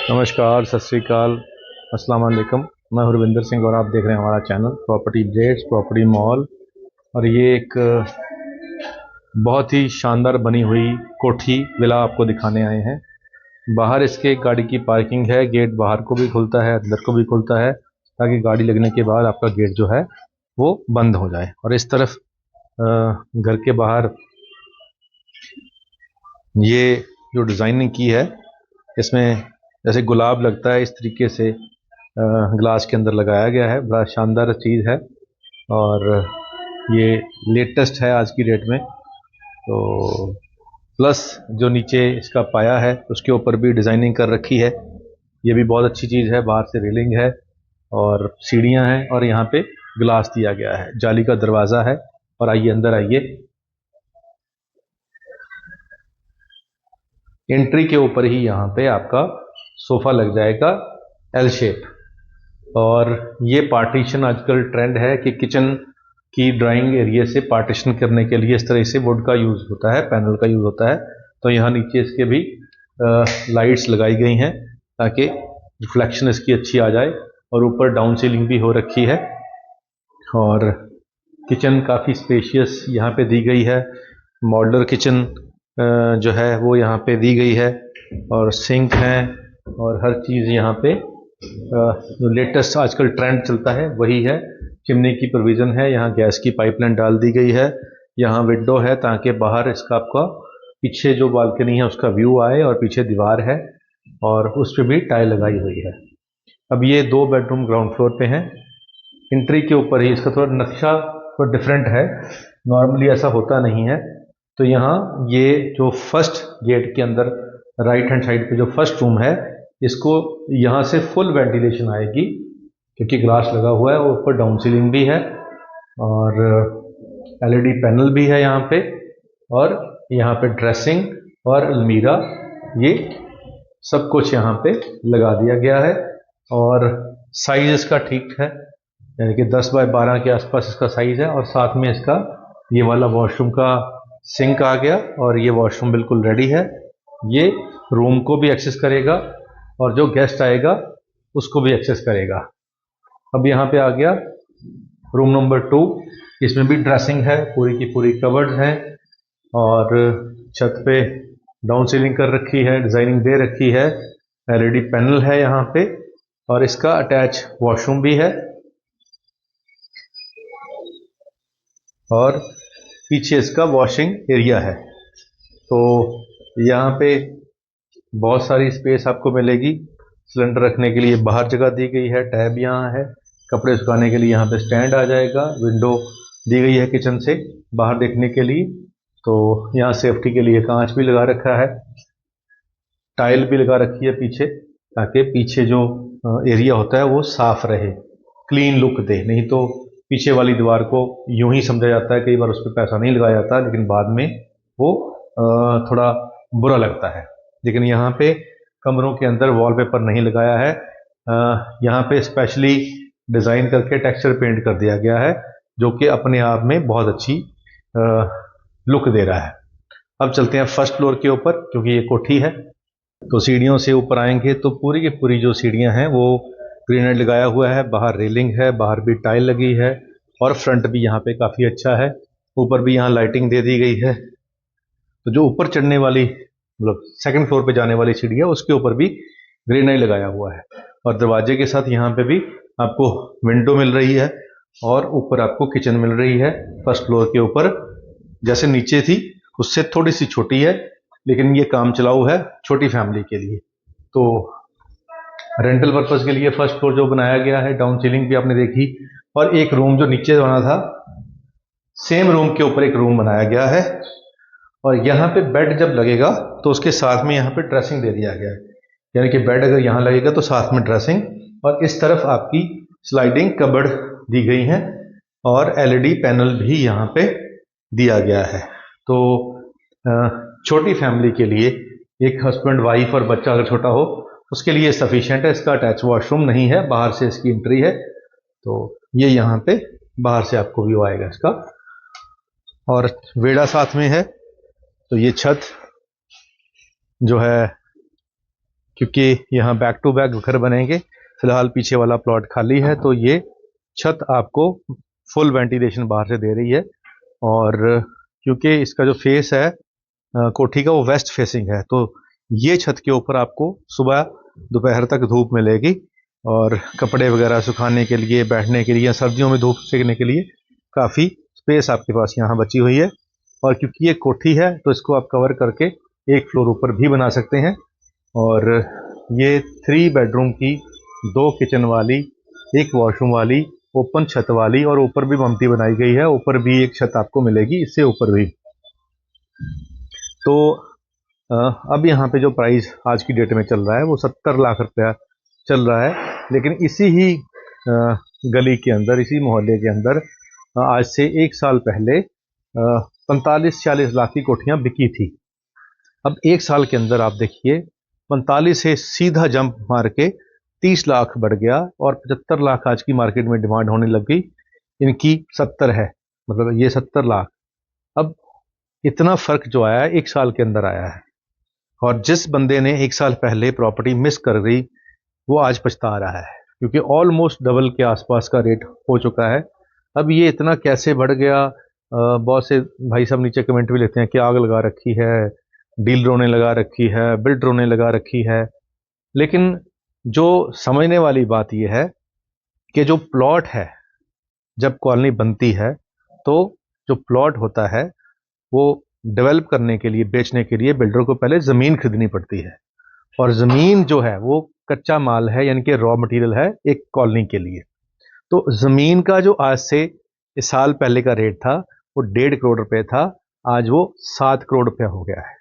नमस्कार, सत श्री अकाल, अस्सलाम वालेकुम। मैं हरविंदर सिंह और आप देख रहे हैं हमारा channel property updates, property mall. और ये एक बहुत ही शानदार बनी हुई कोठी विला आपको दिखाने आए हैं। बाहर इसके गाड़ी की पार्किंग है, गेट बाहर को भी खुलता है, अंदर को भी खुलता है, ताकि गाड़ी लगने के बाद आपका गेट जो है वो बंद हो जाए। और इस तरफ घर के बाहर ये जो डिज़ाइनिंग की है, इसमें जैसे गुलाब लगता है इस तरीके से ग्लास के अंदर लगाया गया है। बड़ा शानदार चीज़ है और ये लेटेस्ट है आज की डेट में। तो प्लस जो नीचे इसका पाया है उसके ऊपर भी डिज़ाइनिंग कर रखी है, ये भी बहुत अच्छी चीज़ है। बाहर से रेलिंग है और सीढ़ियाँ हैं और यहाँ पे ग्लास दिया गया है, जाली का दरवाज़ा है। और आइए अंदर आइए। एंट्री के ऊपर ही यहाँ पे आपका सोफ़ा लग जाएगा एल शेप। और ये पार्टीशन आजकल ट्रेंड है कि किचन की ड्राइंग एरिया से पार्टीशन करने के लिए इस तरह से वुड का यूज़ होता है, पैनल का यूज़ होता है। तो यहाँ नीचे इसके भी लाइट्स लगाई गई हैं ताकि रिफ्लेक्शन इसकी अच्छी आ जाए। और ऊपर डाउन सीलिंग भी हो रखी है और किचन काफ़ी स्पेशियस यहाँ पे दी गई है। मॉड्यूलर किचन जो है वो यहाँ पे दी गई है और सिंक है और हर चीज़ यहाँ पे जो लेटेस्ट आजकल ट्रेंड चलता है वही है। चिमनी की प्रोविज़न है, यहाँ गैस की पाइपलाइन डाल दी गई है। यहाँ विंडो है ताकि बाहर इसका आपका पीछे जो बालकनी है उसका व्यू आए, और पीछे दीवार है और उस पर भी टाइल लगाई हुई है। अब ये 2 बेडरूम ग्राउंड फ्लोर पे हैं। एंट्री के ऊपर ही इसका थोड़ा नक्शा थोड़ा डिफरेंट है, नॉर्मली ऐसा होता नहीं है। तो यहाँ ये जो फर्स्ट गेट के अंदर राइट हैंड साइड पे जो फर्स्ट रूम है, इसको यहाँ से फुल वेंटिलेशन आएगी क्योंकि ग्लास लगा हुआ है। ऊपर डाउन सीलिंग भी है और एलईडी पैनल भी है यहाँ पे, और यहाँ पे ड्रेसिंग और अलमीरा, ये सब कुछ यहाँ पे लगा दिया गया है। और साइज इसका ठीक है, यानी कि 10 बाय 12 के आसपास इसका साइज है। और साथ में इसका ये वाला वॉशरूम का सिंक आ गया और ये वॉशरूम बिल्कुल रेडी है। ये रूम को भी एक्सेस करेगा और जो गेस्ट आएगा उसको भी एक्सेस करेगा। अब यहाँ पे आ गया रूम नंबर 2। इसमें भी ड्रेसिंग है, पूरी की पूरी कवर्ड्स हैं और छत पे डाउन सीलिंग कर रखी है, डिज़ाइनिंग दे रखी है, एलईडी पैनल है यहाँ पे और इसका अटैच वॉशरूम भी है। और पीछे इसका वॉशिंग एरिया है। तो यहाँ पे बहुत सारी स्पेस आपको मिलेगी। सिलेंडर रखने के लिए बाहर जगह दी गई है, टैब यहाँ है, कपड़े सुखाने के लिए यहाँ पे स्टैंड आ जाएगा, विंडो दी गई है किचन से बाहर देखने के लिए। तो यहाँ सेफ्टी के लिए कांच भी लगा रखा है, टाइल भी लगा रखी है पीछे, ताकि पीछे जो एरिया होता है वो साफ रहे, क्लीन लुक दे। नहीं तो पीछे वाली दीवार को यूं ही समझा जाता है, कई बार उस पर पैसा नहीं लगाया जाता, लेकिन बाद में वो थोड़ा बुरा लगता है। लेकिन यहाँ पे कमरों के अंदर वॉलपेपर नहीं लगाया है, यहाँ पे स्पेशली डिज़ाइन करके टेक्सचर पेंट कर दिया गया है, जो कि अपने आप में बहुत अच्छी लुक दे रहा है। अब चलते हैं फर्स्ट फ्लोर के ऊपर, क्योंकि ये कोठी है। तो सीढ़ियों से ऊपर आएंगे तो पूरी की पूरी जो सीढ़ियाँ हैं वो ग्रेनाइट लगाया हुआ है, बाहर रेलिंग है, बाहर भी टाइल लगी है और फ्रंट भी यहाँ पे काफ़ी अच्छा है। ऊपर भी यहाँ लाइटिंग दे दी गई है। तो जो ऊपर चढ़ने वाली मतलब सेकंड फ्लोर पे जाने वाली सीढ़ी है उसके ऊपर भी ग्रेनाइट लगाया हुआ है और दरवाजे के साथ यहाँ पे भी आपको विंडो मिल रही है और ऊपर आपको किचन मिल रही है। फर्स्ट फ्लोर के ऊपर जैसे नीचे थी उससे थोड़ी सी छोटी है, लेकिन ये काम चलाऊ है छोटी फैमिली के लिए। तो रेंटल पर्पज के लिए फर्स्ट फ्लोर जो बनाया गया है, डाउन सीलिंग भी आपने देखी, और एक रूम जो नीचे बना था सेम रूम के ऊपर एक रूम बनाया गया है। और यहाँ पे बेड जब लगेगा तो उसके साथ में यहाँ पे ड्रेसिंग दे दिया गया है, यानी कि बेड अगर यहाँ लगेगा तो साथ में ड्रेसिंग, और इस तरफ आपकी स्लाइडिंग कबर्ड दी गई है और एलईडी पैनल भी यहाँ पे दिया गया है। तो छोटी फैमिली के लिए, एक हस्बैंड वाइफ और बच्चा अगर छोटा हो उसके लिए सफिशिएंट है। इसका अटैच वॉशरूम नहीं है, बाहर से इसकी एंट्री है। तो ये यहाँ पे बाहर से आपको व्यू आएगा इसका, और वेड़ा साथ में है। तो ये छत जो है, क्योंकि यहाँ बैक टू बैक घर बनेंगे, फिलहाल पीछे वाला प्लॉट खाली है, तो ये छत आपको फुल वेंटिलेशन बाहर से दे रही है। और क्योंकि इसका जो फेस है कोठी का, वो वेस्ट फेसिंग है, तो ये छत के ऊपर आपको सुबह दोपहर तक धूप मिलेगी, और कपड़े वगैरह सुखाने के लिए, बैठने के लिए, या सर्दियों में धूप सेकने के लिए काफ़ी स्पेस आपके पास यहाँ बची हुई है। और क्योंकि ये कोठी है तो इसको आप कवर करके एक फ्लोर ऊपर भी बना सकते हैं। और ये 3 बेडरूम की, 2 किचन वाली, 1 वॉशरूम वाली, ओपन छत वाली, और ऊपर भी ममती बनाई गई है, ऊपर भी एक छत आपको मिलेगी, इससे ऊपर भी। तो अब यहाँ पे जो प्राइस आज की डेट में चल रहा है वो 70 लाख रुपया चल रहा है। लेकिन इसी ही गली के अंदर, इसी मोहल्ले के अंदर आज से 1 साल पहले 45-40 लाख की कोठियाँ बिकी थी। अब 1 साल के अंदर आप देखिए 45 से सीधा जंप मार के 30 लाख बढ़ गया, और 75 लाख आज की मार्केट में डिमांड होने लग गई। इनकी 70 है, मतलब ये 70 लाख। अब इतना फर्क जो आया है 1 साल के अंदर आया है, और जिस बंदे ने 1 साल पहले प्रॉपर्टी मिस कर गई वो आज पछता रहा है, क्योंकि ऑलमोस्ट डबल के आसपास का रेट हो चुका है। अब ये इतना कैसे बढ़ गया, बहुत से भाई साहब नीचे कमेंट भी लेते हैं कि आग लगा रखी है, डीलरों ने लगा रखी है, बिल्डरों ने लगा रखी है। लेकिन जो समझने वाली बात यह है कि जो प्लॉट है, जब कॉलोनी बनती है तो जो प्लॉट होता है वो डेवलप करने के लिए, बेचने के लिए बिल्डर को पहले ज़मीन खरीदनी पड़ती है, और ज़मीन जो है वो कच्चा माल है, यानी कि रॉ मटेरियल है एक कॉलोनी के लिए। तो ज़मीन का जो आज से इस साल पहले का रेट था वो 1.5 करोड़ रुपए था, आज वो 7 करोड़ रुपया हो गया है।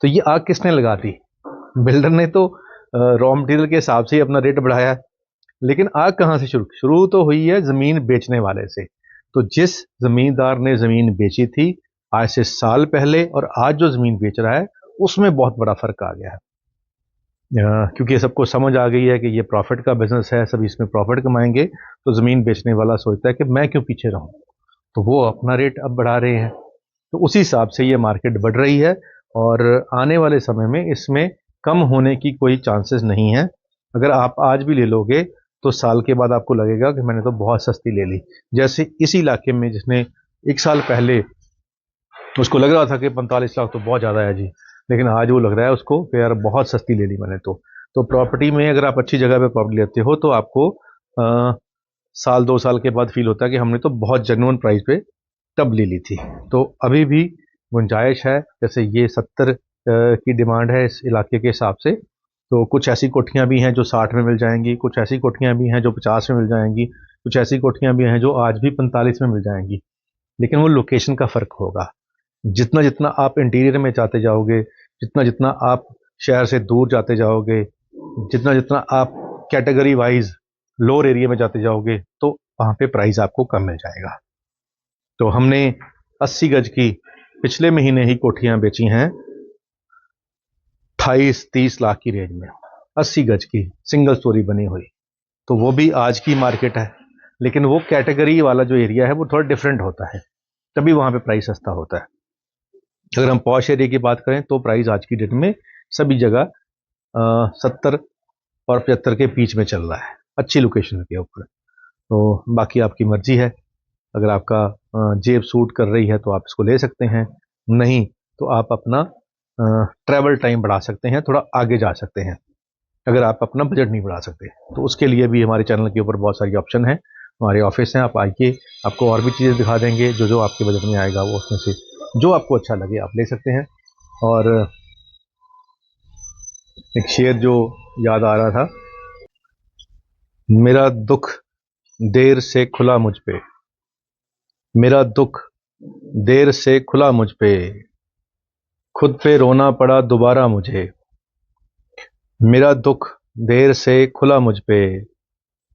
तो ये आग किसने लगा दी? बिल्डर ने तो रॉ मटेरियल के हिसाब से ही अपना रेट बढ़ाया है, लेकिन आग कहाँ से शुरू तो हुई है ज़मीन बेचने वाले से। तो जिस ज़मींदार ने ज़मीन बेची थी आज से साल पहले, और आज जो ज़मीन बेच रहा है, उसमें बहुत बड़ा फ़र्क आ गया है। क्योंकि सबको समझ आ गई है कि ये प्रॉफिट का बिजनेस है, सब इसमें प्रॉफिट कमाएंगे, तो ज़मीन बेचने वाला सोचता है कि मैं क्यों पीछे रहूं, तो वो अपना रेट अब बढ़ा रहे हैं। तो उसी हिसाब से ये मार्केट बढ़ रही है, और आने वाले समय में इसमें कम होने की कोई चांसेस नहीं है। अगर आप आज भी ले लोगे तो साल के बाद आपको लगेगा कि मैंने तो बहुत सस्ती ले ली। जैसे इसी इलाके में जिसने 1 साल पहले उसको लग रहा था कि 45 लाख तो बहुत ज़्यादा है जी, लेकिन आज वो लग रहा है उसको कि यार बहुत सस्ती ले ली मैंने तो प्रॉपर्टी में अगर आप अच्छी जगह पे प्रॉपर्टी लेते हो तो आपको साल 2 साल के बाद फील होता है कि हमने तो बहुत जेन्युइन प्राइस पे तब ले ली थी। तो अभी भी गुंजाइश है, जैसे ये 70 की डिमांड है इस इलाके के हिसाब से, तो कुछ ऐसी कोठियाँ भी हैं जो 60 में मिल जाएंगी, कुछ ऐसी कोठियाँ भी हैं जो 50 में मिल जाएंगी, कुछ ऐसी कोठियाँ भी हैं जो आज भी 45 में मिल जाएंगी। लेकिन वो लोकेशन का फ़र्क होगा। जितना जितना आप इंटीरियर में जाते जाओगे, जितना जितना आप शहर से दूर जाते जाओगे, जितना जितना आप कैटेगरी वाइज लोअर एरिया में जाते जाओगे, तो वहाँ पे प्राइस आपको कम मिल जाएगा। तो हमने 80 गज की पिछले महीने ही कोठियाँ बेची हैं 28-30 लाख की रेंज में, 80 गज की सिंगल स्टोरी बनी हुई। तो वो भी आज की मार्केट है, लेकिन वो कैटेगरी वाला जो एरिया है वो थोड़ा डिफरेंट होता है, तभी वहाँ पे प्राइस सस्ता होता है। अगर हम पॉश एरिया की बात करें तो प्राइस आज की डेट में सभी जगह 70 और 75 के बीच में चल रहा है, अच्छी लोकेशन के ऊपर। तो बाकी आपकी मर्जी है, अगर आपका जेब सूट कर रही है तो आप इसको ले सकते हैं, नहीं तो आप अपना ट्रैवल टाइम बढ़ा सकते हैं, थोड़ा आगे जा सकते हैं। अगर आप अपना बजट नहीं बढ़ा सकते तो उसके लिए भी हमारे चैनल के ऊपर बहुत सारी ऑप्शन है, हमारे ऑफिस हैं, आप आइए, आपको और भी चीज़ें दिखा देंगे जो जो आपके बजट में आएगा, वो उसमें से जो आपको अच्छा लगे आप ले सकते हैं। और एक शेर जो याद आ रहा था, मेरा दुख देर से खुला मुझ पे, मेरा दुख देर से खुला मुझ पे, खुद पे रोना पड़ा दोबारा मुझे। मेरा दुख देर से खुला मुझ पे,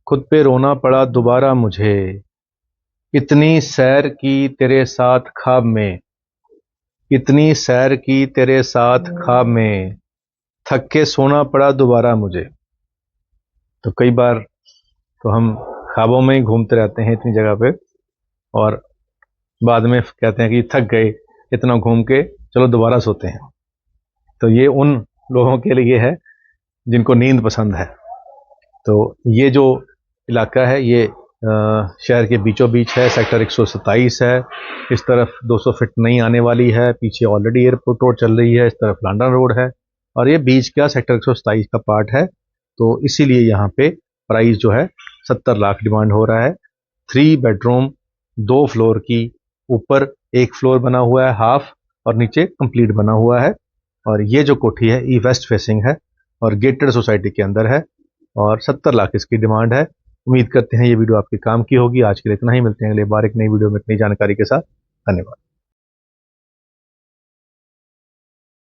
खुद पे रोना पड़ा दोबारा मुझे। इतनी सैर की तेरे साथ ख्वाब में, इतनी सैर की तेरे साथ ख्वाब में, थक के सोना पड़ा दोबारा मुझे। तो कई बार तो हम ख्वाबों में ही घूमते रहते हैं इतनी जगह पे, और बाद में कहते हैं कि थक गए इतना घूम के, चलो दोबारा सोते हैं। तो ये उन लोगों के लिए है जिनको नींद पसंद है। तो ये जो इलाका है ये शहर के बीचों बीच है, सेक्टर 127 है। इस तरफ 200 फीट नई आने वाली है, पीछे ऑलरेडी एयरपोर्ट रोड चल रही है, इस तरफ लंदन रोड है और ये बीच का सेक्टर 127 का पार्ट है। तो इसीलिए यहाँ पे प्राइस जो है 70 लाख डिमांड हो रहा है। 3 बेडरूम 2 फ्लोर की, ऊपर 1 फ्लोर बना हुआ है हाफ और नीचे कंप्लीट बना हुआ है। और ये जो कोठी है ई वेस्ट फेसिंग है और गेटेड सोसाइटी के अंदर है और 70 लाख इसकी डिमांड है। उम्मीद करते हैं ये वीडियो आपके काम की होगी। आज के लिए इतना ही, मिलते हैं अगले बार एक नई वीडियो में एक नई जानकारी के साथ। धन्यवाद।